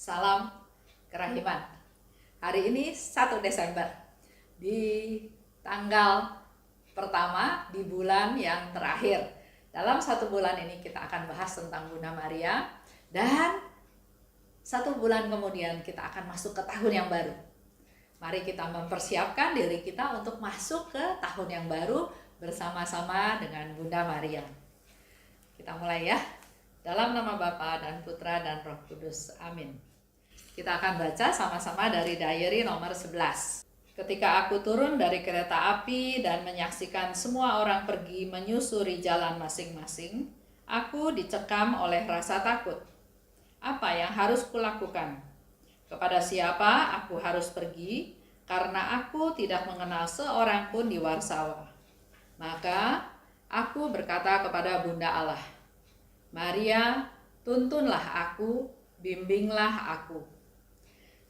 Salam kerahiman. Hari ini 1 Desember, di tanggal pertama di bulan yang terakhir. Dalam 1 bulan ini kita akan bahas tentang Bunda Maria, dan 1 bulan kemudian kita akan masuk ke tahun yang baru. Mari kita mempersiapkan diri kita untuk masuk ke tahun yang baru bersama-sama dengan Bunda Maria. Kita mulai ya. Dalam nama Bapa dan Putra dan Roh Kudus. Amin. Kita akan baca sama-sama dari diary nomor 11. Ketika aku turun dari kereta api dan menyaksikan semua orang pergi menyusuri jalan masing-masing, aku dicekam oleh rasa takut. Apa yang harus kulakukan? Kepada siapa aku harus pergi? Karena aku tidak mengenal seorang pun di Warsawa. Maka aku berkata kepada Bunda Allah, Maria, tuntunlah aku, bimbinglah aku.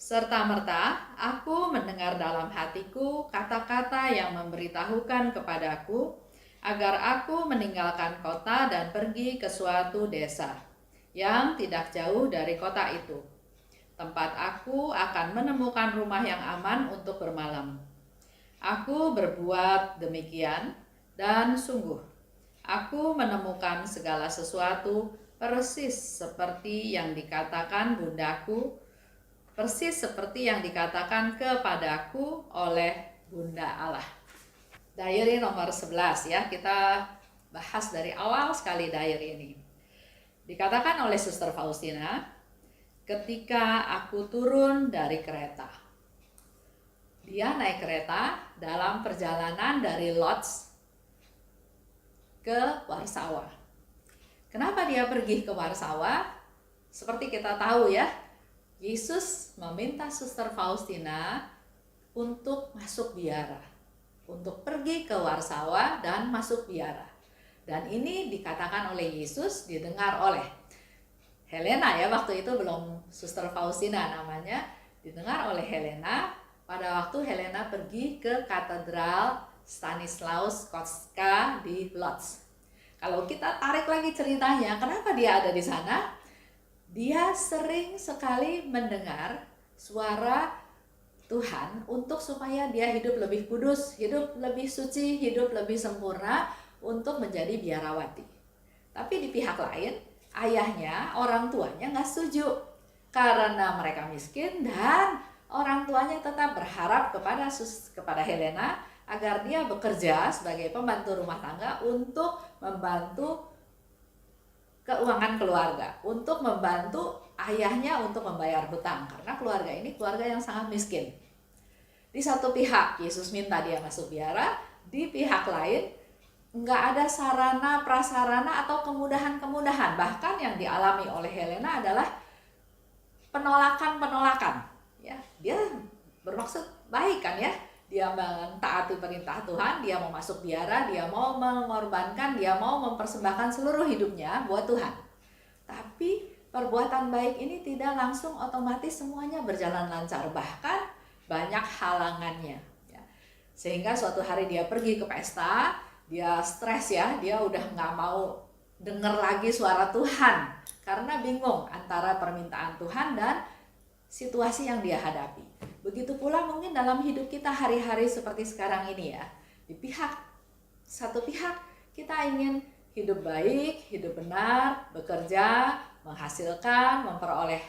Serta-merta aku mendengar dalam hatiku kata-kata yang memberitahukan kepadaku agar aku meninggalkan kota dan pergi ke suatu desa yang tidak jauh dari kota itu. Tempat aku akan menemukan rumah yang aman untuk bermalam. Aku berbuat demikian, dan sungguh aku menemukan segala sesuatu persis seperti yang dikatakan bundaku, persis seperti yang dikatakan kepadaku oleh Bunda Allah. Diary nomor 11 ya, kita bahas dari awal sekali diary ini. Dikatakan oleh Suster Faustina, ketika aku turun dari kereta. Dia naik kereta dalam perjalanan dari Lodz ke Warsawa. Kenapa dia pergi ke Warsawa? Seperti kita tahu ya, Yesus meminta Suster Faustina untuk masuk biara, untuk pergi ke Warsawa dan masuk biara. Dan ini dikatakan oleh Yesus, didengar oleh Helena ya, waktu itu belum Suster Faustina namanya, didengar oleh Helena pada waktu Helena pergi ke katedral Stanislaus Kostka di Lodz. Kalau kita tarik lagi ceritanya, kenapa dia ada di sana? Dia sering sekali mendengar suara Tuhan untuk supaya dia hidup lebih kudus, hidup lebih suci, hidup lebih sempurna untuk menjadi biarawati. Tapi di pihak lain, ayahnya, orang tuanya nggak setuju karena mereka miskin, dan orang tuanya tetap berharap kepada Helena agar dia bekerja sebagai pembantu rumah tangga untuk membantu keuangan keluarga, untuk membantu ayahnya untuk membayar hutang, karena keluarga ini keluarga yang sangat miskin. Di satu pihak Yesus minta dia masuk biara, di pihak lain nggak ada sarana prasarana atau kemudahan-kemudahan. Bahkan yang dialami oleh Helena adalah penolakan. Ya, dia bermaksud baik kan ya, dia mentaati perintah Tuhan, dia mau masuk biara, dia mau mengorbankan, dia mau mempersembahkan seluruh hidupnya buat Tuhan. Tapi perbuatan baik ini tidak langsung otomatis semuanya berjalan lancar, bahkan banyak halangannya ya. Sehingga suatu hari dia pergi ke pesta, dia stres ya, dia udah nggak mau dengar lagi suara Tuhan karena bingung antara permintaan Tuhan dan situasi yang dia hadapi. Begitu pula mungkin dalam hidup kita hari-hari seperti sekarang ini ya. Di satu pihak kita ingin hidup baik, hidup benar, bekerja, menghasilkan, memperoleh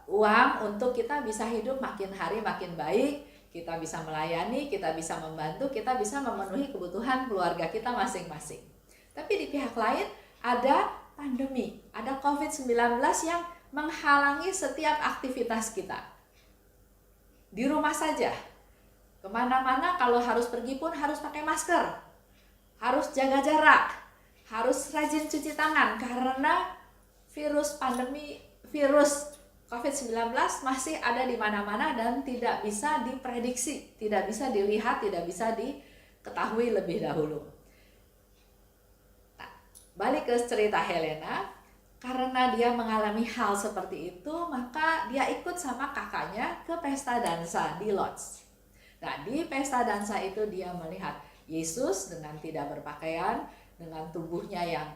uang untuk kita bisa hidup makin hari makin baik, kita bisa melayani, kita bisa membantu, kita bisa memenuhi kebutuhan keluarga kita masing-masing. Tapi di pihak lain ada pandemi, ada COVID-19 yang menghalangi setiap aktivitas kita. Di rumah saja, kemana-mana kalau harus pergi pun harus pakai masker, harus jaga jarak, harus rajin cuci tangan, karena virus COVID-19 masih ada di mana-mana dan tidak bisa diprediksi, tidak bisa dilihat, tidak bisa diketahui lebih dahulu. Nah, balik ke cerita Helena. Karena dia mengalami hal seperti itu, maka dia ikut sama kakaknya ke pesta dansa di Lodz. Nah, di pesta dansa itu dia melihat Yesus dengan tidak berpakaian, dengan tubuhnya yang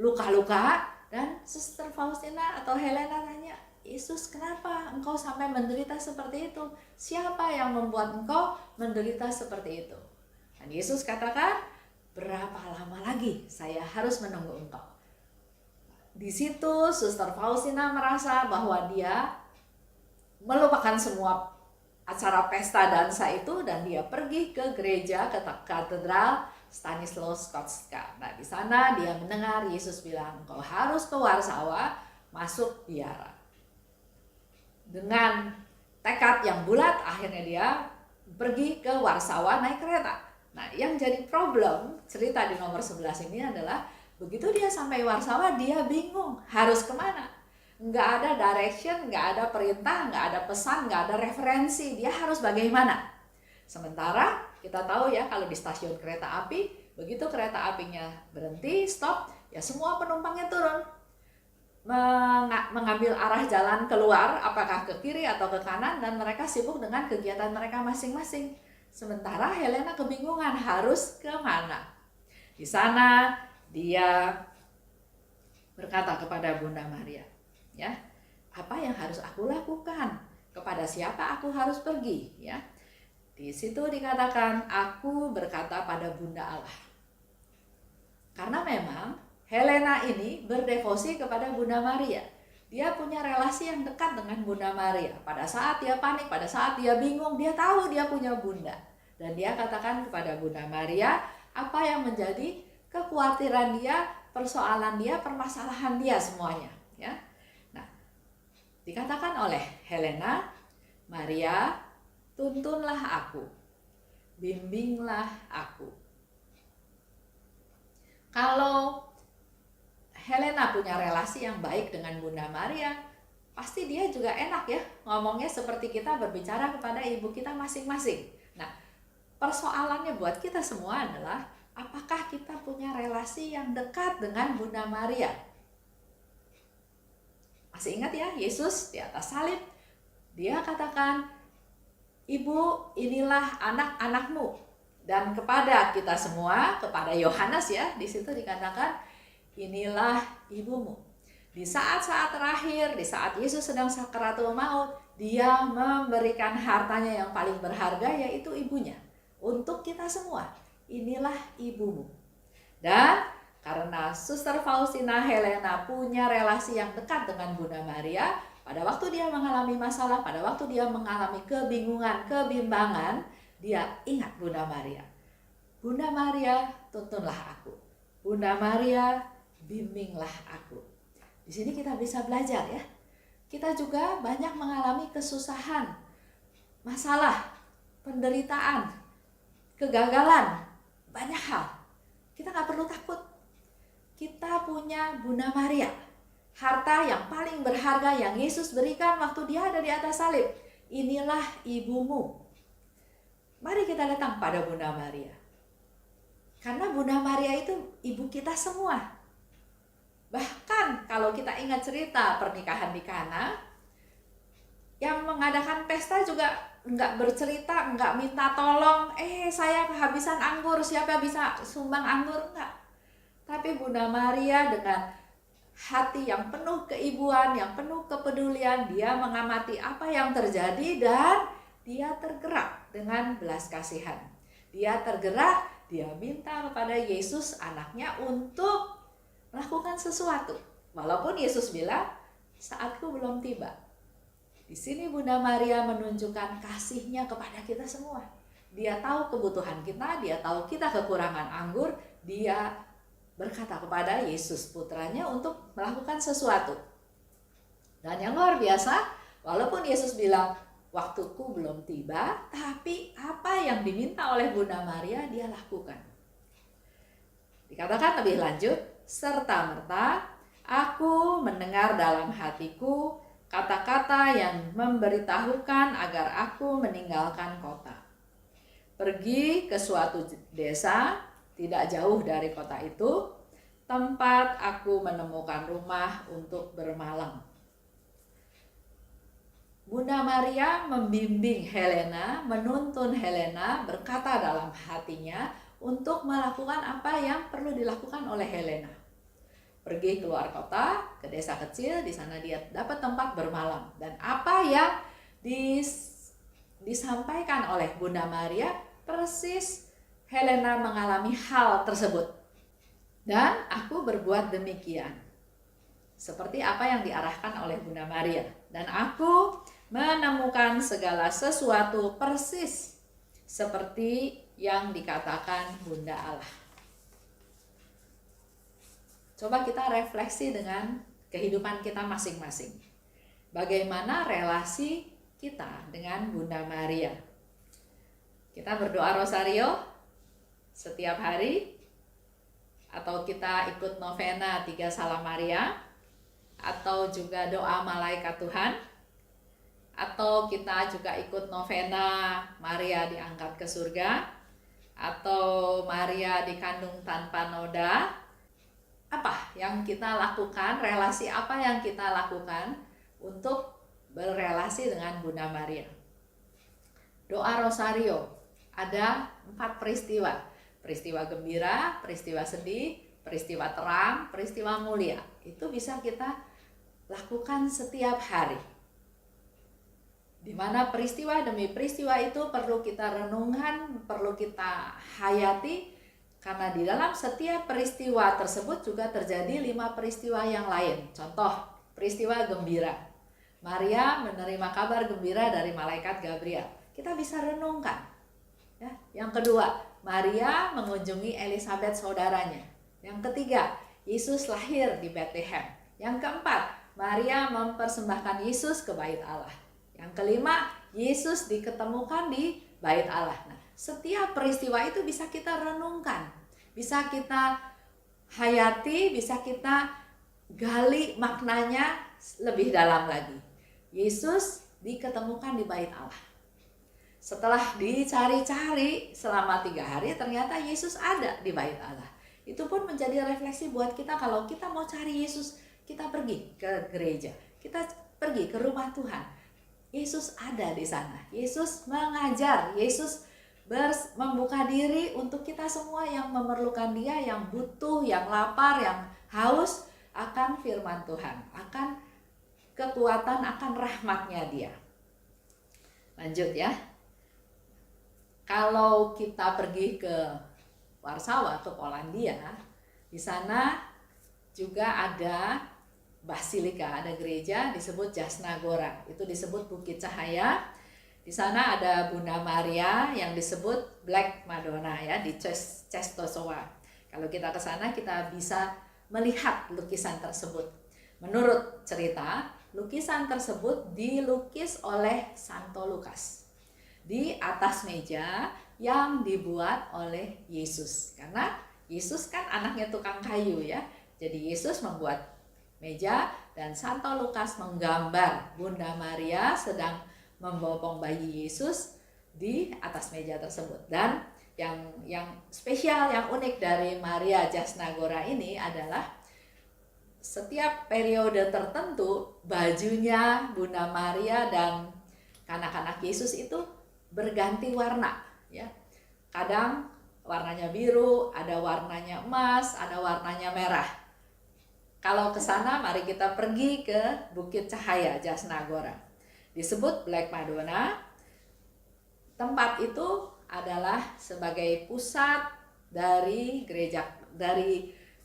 luka-luka, dan Suster Faustina atau Helena tanya, Yesus, kenapa engkau sampai menderita seperti itu? Siapa yang membuat engkau menderita seperti itu? Dan Yesus katakan, berapa lama lagi saya harus menunggu engkau? Di situ Suster Faustina merasa bahwa dia melupakan semua acara pesta dansa itu dan dia pergi ke gereja, ke katedral Stanislaus Kostka. Nah, di sana dia mendengar Yesus bilang, engkau harus ke Warsawa, masuk biara. Dengan tekad yang bulat, akhirnya dia pergi ke Warsawa naik kereta. Nah, yang jadi problem cerita di nomor 11 ini adalah begitu dia sampai Warsawa, dia bingung harus kemana. Nggak ada direction, nggak ada perintah, nggak ada pesan, nggak ada referensi. Dia harus bagaimana? Sementara kita tahu ya, kalau di stasiun kereta api, begitu kereta apinya berhenti, stop, ya semua penumpangnya turun, mengambil arah jalan keluar, apakah ke kiri atau ke kanan, dan mereka sibuk dengan kegiatan mereka masing-masing. Sementara Helena kebingungan harus ke mana. Di sana dia berkata kepada Bunda Maria, ya, apa yang harus aku lakukan? Kepada siapa aku harus pergi? Ya, di situ dikatakan, aku berkata pada Bunda Allah. Karena memang Helena ini berdevosi kepada Bunda Maria. Dia punya relasi yang dekat dengan Bunda Maria. Pada saat dia panik, pada saat dia bingung, dia tahu dia punya Bunda. Dan dia katakan kepada Bunda Maria apa yang menjadi kekhawatiran dia, persoalan dia, permasalahan dia semuanya. Ya. Nah, dikatakan oleh Helena, Maria, tuntunlah aku, bimbinglah aku. Kalau Helena punya relasi yang baik dengan Bunda Maria, pasti dia juga enak ya ngomongnya seperti kita berbicara kepada ibu kita masing-masing. Nah, persoalannya buat kita semua adalah apakah kita punya relasi yang dekat dengan Bunda Maria? Masih ingat ya, Yesus di atas salib, dia katakan, ibu, inilah anak-anakmu. Dan kepada kita semua, kepada Yohanes ya, di situ dikatakan, inilah ibumu. Di saat-saat terakhir, di saat Yesus sedang sakaratul maut, dia memberikan hartanya yang paling berharga, yaitu ibunya. Untuk kita semua, inilah ibumu. Dan karena Suster Faustina Helena punya relasi yang dekat dengan Bunda Maria, pada waktu dia mengalami masalah, pada waktu dia mengalami kebingungan, kebimbangan, dia ingat Bunda Maria. Bunda Maria, tuntunlah aku. Bunda Maria, bimbinglah aku. Di sini kita bisa belajar ya. Kita juga banyak mengalami kesusahan, masalah, penderitaan, kegagalan, banyak hal. Kita nggak perlu takut. Kita punya Bunda Maria, harta yang paling berharga yang Yesus berikan waktu dia ada di atas salib. Inilah ibumu. Mari kita datang pada Bunda Maria. Karena Bunda Maria itu ibu kita semua. Bahkan kalau kita ingat cerita pernikahan di Kana, yang mengadakan pesta juga nggak bercerita, nggak minta tolong, saya kehabisan anggur, siapa bisa sumbang anggur, enggak. Tapi Bunda Maria dengan hati yang penuh keibuan, yang penuh kepedulian, dia mengamati apa yang terjadi dan dia tergerak dengan belas kasihan. Dia tergerak, dia minta kepada Yesus anaknya untuk melakukan sesuatu. Walaupun Yesus bilang, saatku belum tiba. Di sini Bunda Maria menunjukkan kasihnya kepada kita semua. Dia tahu kebutuhan kita, dia tahu kita kekurangan anggur, dia berkata kepada Yesus putranya untuk melakukan sesuatu. Dan yang luar biasa, walaupun Yesus bilang, waktuku belum tiba, tapi apa yang diminta oleh Bunda Maria, dia lakukan. Dikatakan lebih lanjut, serta-merta aku mendengar dalam hatiku kata-kata yang memberitahukan agar aku meninggalkan kota. Pergi ke suatu desa tidak jauh dari kota itu, tempat aku menemukan rumah untuk bermalam. Bunda Maria membimbing Helena, menuntun Helena, berkata dalam hatinya untuk melakukan apa yang perlu dilakukan oleh Helena. Pergi keluar kota, ke desa kecil, di sana dia dapat tempat bermalam. Tuhan. Dan apa yang disampaikan oleh Bunda Maria, persis Helena mengalami hal tersebut. Dan aku berbuat demikian, seperti apa yang diarahkan oleh Bunda Maria. Dan aku menemukan segala sesuatu persis seperti yang dikatakan Bunda Allah. Coba kita refleksi dengan kehidupan kita masing-masing. Bagaimana relasi kita dengan Bunda Maria? Kita berdoa rosario setiap hari, atau kita ikut novena 3 Salam Maria, atau juga doa malaikat Tuhan, atau kita juga ikut novena Maria diangkat ke surga, atau Maria dikandung tanpa noda. Apa yang kita lakukan, relasi apa yang kita lakukan untuk berrelasi dengan Bunda Maria? Doa rosario ada 4 peristiwa. Peristiwa gembira, peristiwa sedih, peristiwa terang, peristiwa mulia. Itu bisa kita lakukan setiap hari. Di mana peristiwa demi peristiwa itu perlu kita renungkan, perlu kita hayati, karena di dalam setiap peristiwa tersebut juga terjadi 5 peristiwa yang lain. Contoh, peristiwa gembira. Maria menerima kabar gembira dari malaikat Gabriel. Kita bisa renungkan. Ya. Yang kedua, Maria mengunjungi Elizabeth saudaranya. Yang ketiga, Yesus lahir di Bethlehem. Yang keempat, Maria mempersembahkan Yesus ke bait Allah. Yang kelima, Yesus diketemukan di bait Allah. Nah, setiap peristiwa itu bisa kita renungkan, bisa kita hayati, bisa kita gali maknanya lebih dalam lagi. Yesus diketemukan di bait Allah. Setelah dicari-cari selama 3 hari, ternyata Yesus ada di bait Allah. Itu pun menjadi refleksi buat kita. Kalau kita mau cari Yesus, kita pergi ke gereja, kita pergi ke rumah Tuhan. Yesus ada di sana. Yesus mengajar, Yesus membuka diri untuk kita semua yang memerlukan Dia, yang butuh, yang lapar, yang haus akan firman Tuhan, akan kekuatan, akan rahmatnya Dia. Lanjut ya. Kalau kita pergi ke Warsawa, ke Polandia, di sana juga ada basilika, ada gereja disebut Jasna Gora. Itu disebut Bukit Cahaya. Di sana ada Bunda Maria yang disebut Black Madonna ya, di Częstochowa. Kalau kita ke sana kita bisa melihat lukisan tersebut. Menurut cerita, lukisan tersebut dilukis oleh Santo Lukas di atas meja yang dibuat oleh Yesus. Karena Yesus kan anaknya tukang kayu ya. Jadi Yesus membuat meja dan Santo Lukas menggambar Bunda Maria sedang membopong bayi Yesus di atas meja tersebut. Dan yang spesial, yang unik dari Maria Jasna Gora ini adalah setiap periode tertentu bajunya Bunda Maria dan anak-anak Yesus itu berganti warna ya. Kadang warnanya biru, ada warnanya emas, ada warnanya merah. Kalau ke sana mari kita pergi ke Bukit Cahaya Jasna Gora. Disebut Black Madonna. Tempat itu adalah sebagai pusat dari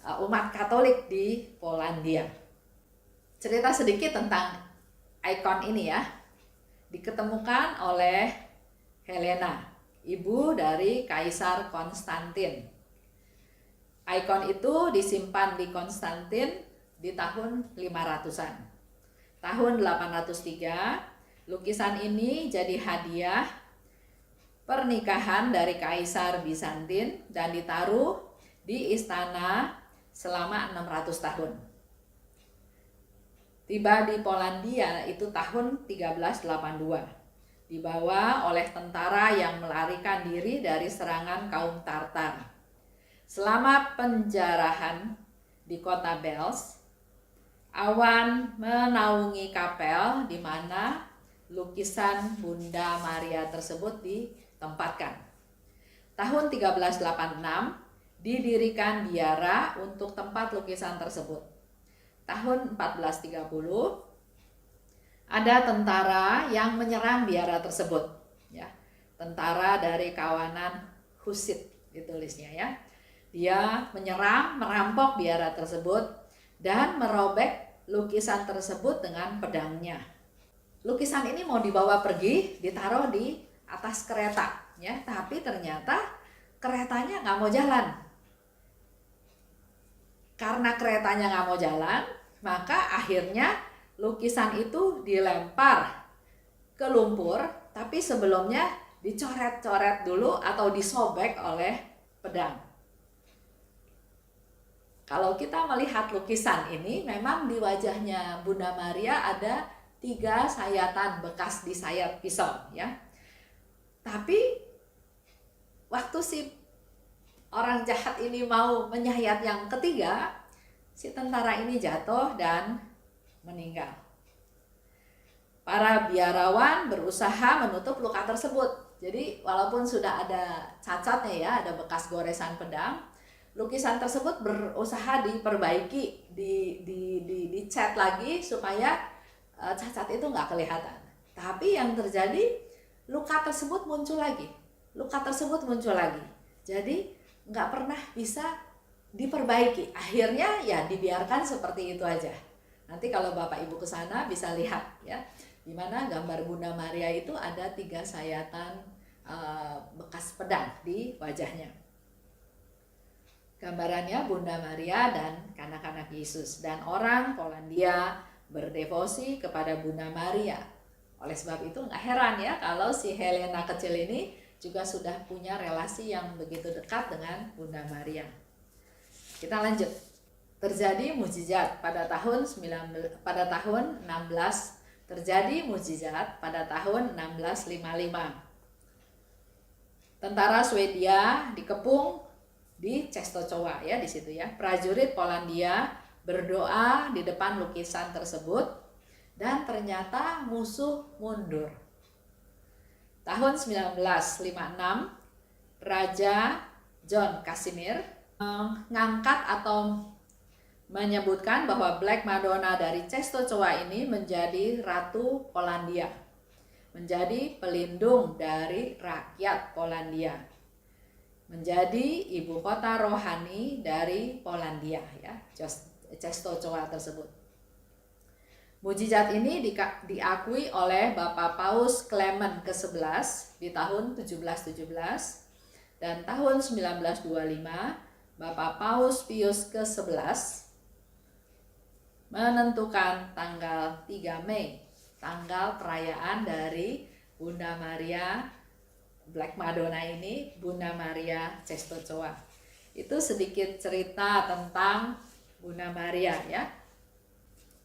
umat Katolik di Polandia. Cerita sedikit tentang ikon ini ya. Diketemukan oleh Helena, ibu dari Kaisar Konstantin. Ikon itu disimpan di Konstantin di tahun 500-an. Tahun 803, lukisan ini jadi hadiah pernikahan dari Kaisar Bizantin dan ditaruh di istana selama 600 tahun. Tiba di Polandia itu tahun 1382. Dibawa oleh tentara yang melarikan diri dari serangan kaum Tartar. Selama penjarahan di kota Belz, awan menaungi kapel di mana lukisan Bunda Maria tersebut ditempatkan. Tahun 1386 didirikan biara untuk tempat lukisan tersebut. Tahun 1430 Ada tentara yang menyerang biara tersebut, ya. Tentara dari kawanan Husit ditulisnya ya. Dia menyerang, merampok biara tersebut dan merobek lukisan tersebut dengan pedangnya. Lukisan ini mau dibawa pergi, ditaruh di atas kereta, ya. Tapi ternyata keretanya nggak mau jalan. Karena keretanya nggak mau jalan, maka akhirnya lukisan itu dilempar ke lumpur, tapi sebelumnya dicoret-coret dulu atau disobek oleh pedang. Kalau kita melihat lukisan ini, memang di wajahnya Bunda Maria ada 3 sayatan bekas disayat pisau, ya. Tapi waktu si orang jahat ini mau menyayat yang ketiga, si tentara ini jatuh dan meninggal. Para biarawan berusaha menutup luka tersebut. Jadi walaupun sudah ada cacatnya ya, ada bekas goresan pedang, lukisan tersebut berusaha diperbaiki, dicat lagi supaya cacat itu nggak kelihatan. Tapi yang terjadi, luka tersebut muncul lagi. Jadi nggak pernah bisa diperbaiki. Akhirnya ya dibiarkan seperti itu aja. Nanti kalau Bapak Ibu ke sana bisa lihat ya, di mana gambar Bunda Maria itu ada 3 sayatan bekas pedang di wajahnya. Gambarannya Bunda Maria dan kanak-kanak Yesus, dan orang Polandia berdevosi kepada Bunda Maria. Oleh sebab itu nggak heran ya kalau si Helena kecil ini juga sudah punya relasi yang begitu dekat dengan Bunda Maria. Kita lanjut. Terjadi mukjizat pada tahun 16 terjadi mukjizat pada tahun 1655. Tentara Swedia dikepung di Czestochowa ya, di situ ya. Prajurit Polandia berdoa di depan lukisan tersebut dan ternyata musuh mundur. Tahun 1956 Raja John Casimir mengangkat atau menyebutkan bahwa Black Madonna dari Czestochowa ini menjadi Ratu Polandia, menjadi pelindung dari rakyat Polandia, menjadi ibu kota rohani dari Polandia ya, Czestochowa tersebut. Mukjizat ini diakui oleh Bapak Paus Clement ke-11 di tahun 1717, dan tahun 1925 Bapak Paus Pius ke-11 menentukan tanggal 3 Mei, tanggal perayaan dari Bunda Maria Black Madonna ini, Bunda Maria Czestochowa. Itu sedikit cerita tentang Bunda Maria ya.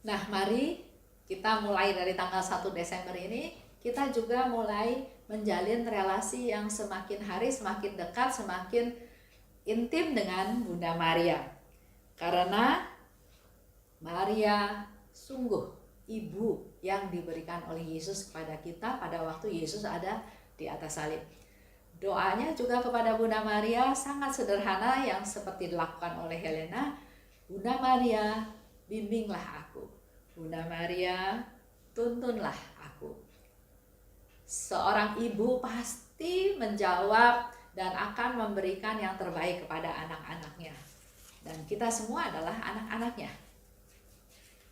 Nah, mari kita mulai dari tanggal 1 Desember ini, kita juga mulai menjalin relasi yang semakin hari semakin dekat, semakin intim dengan Bunda Maria. Karena Maria sungguh ibu yang diberikan oleh Yesus kepada kita pada waktu Yesus ada di atas salib. Doanya juga kepada Bunda Maria sangat sederhana yang seperti dilakukan oleh Helena. Bunda Maria, bimbinglah aku. Bunda Maria, tuntunlah aku. Seorang ibu pasti menjawab dan akan memberikan yang terbaik kepada anak-anaknya. Dan kita semua adalah anak-anaknya.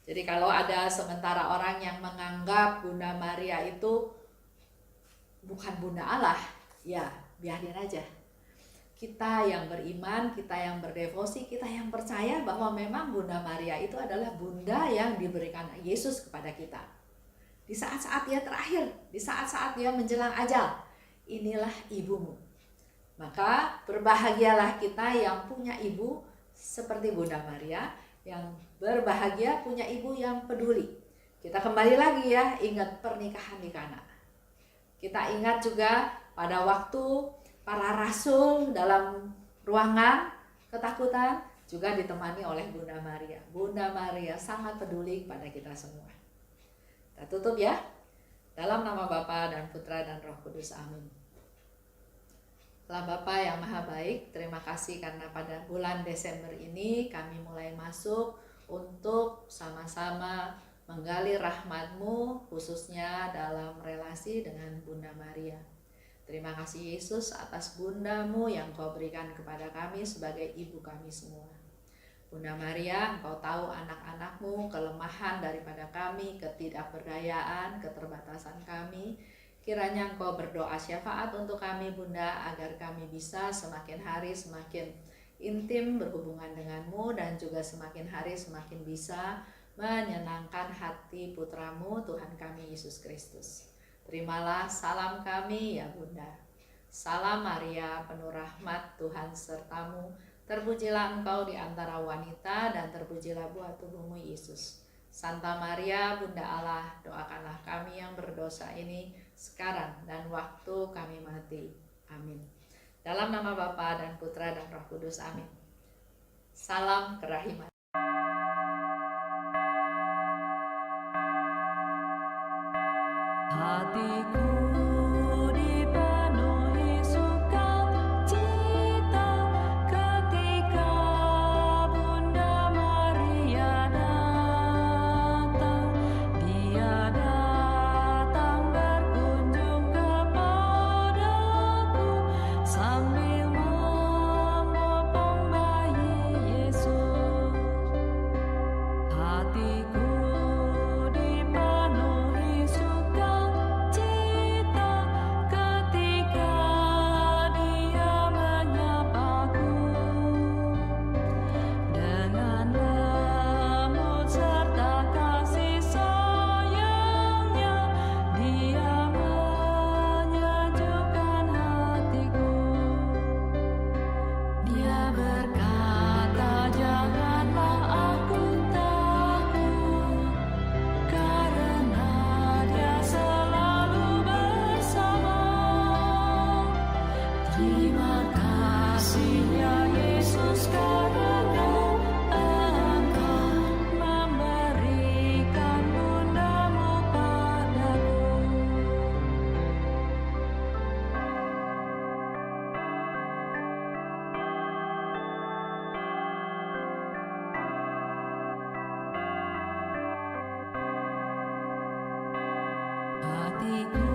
Jadi kalau ada sementara orang yang menganggap Bunda Maria itu bukan Bunda Allah, ya biarin aja. Kita yang beriman, kita yang berdevosi, kita yang percaya bahwa memang Bunda Maria itu adalah Bunda yang diberikan Yesus kepada kita. Di saat-saat dia terakhir, di saat-saat dia menjelang ajal, inilah ibumu. Maka berbahagialah kita yang punya ibu seperti Bunda Maria, yang berbahagia punya ibu yang peduli. Kita kembali lagi ya, ingat pernikahan di Kana. Kita ingat juga pada waktu para rasul dalam ruangan ketakutan juga ditemani oleh Bunda Maria. Bunda Maria sangat peduli kepada kita semua. Kita tutup ya. Dalam nama Bapa dan Putra dan Roh Kudus. Amin. Allah Bapa yang Maha Baik, terima kasih karena pada bulan Desember ini kami mulai masuk untuk sama-sama menggali rahmat-Mu khususnya dalam relasi dengan Bunda Maria. Terima kasih Yesus atas Bunda-Mu yang Kau berikan kepada kami sebagai ibu kami semua. Bunda Maria, Engkau tahu anak-anak-Mu, kelemahan daripada kami, ketidakberdayaan, keterbatasan kami. Kiranya Engkau berdoa syafaat untuk kami Bunda, agar kami bisa semakin hari semakin intim berhubungan dengan-Mu, dan juga semakin hari semakin bisa menyenangkan hati putra-Mu Tuhan kami Yesus Kristus. Terimalah salam kami ya Bunda. Salam Maria, penuh rahmat, Tuhan sertamu. Terpujilah Engkau di antara wanita, dan terpujilah buah tubuh-Mu Yesus. Santa Maria, Bunda Allah, doakanlah kami yang berdosa ini sekarang dan waktu kami mati. Amin. Dalam nama Bapa dan Putra dan Roh Kudus. Amin. Salam kerahiman. Hatiku dipenuhi sukacita ketika Bunda Maria datang. Dia datang berkunjung kepadaku sambil memopong bayi Yesus. Hatiku dipenuhi sukacita ketika Dia menyapaku. Dengan lembut serta kasih sayangnya, Dia menyejukkan hatiku. Dia berkata, janganlah aku takut, karena Dia selalu bersama. Terima kasih ya Yesus, karena Engkau memberikan Bunda-Mu padaku. Hatiku